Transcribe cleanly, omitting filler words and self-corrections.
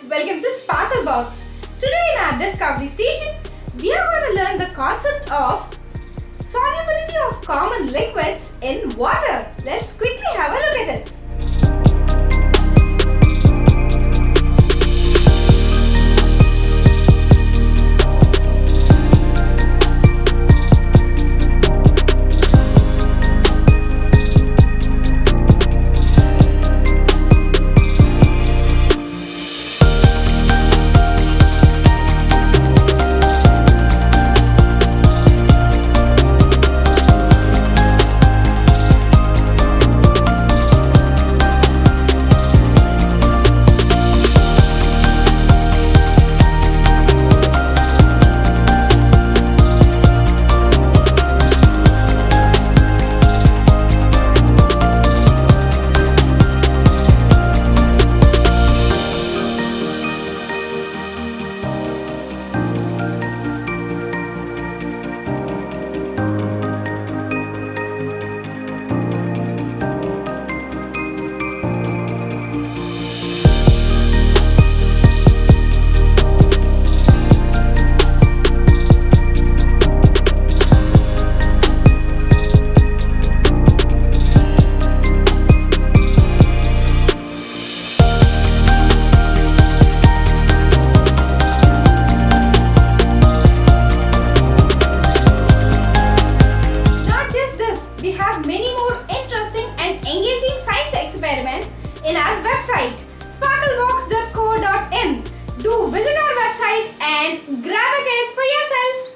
welcome to Sparklebox. Today in our discovery station, we are going to learn the concept of solubility of common liquids in water. Let's quickly have a look at it. Experiments in our website sparklebox.co.in. Do visit our website and grab a credit for yourself.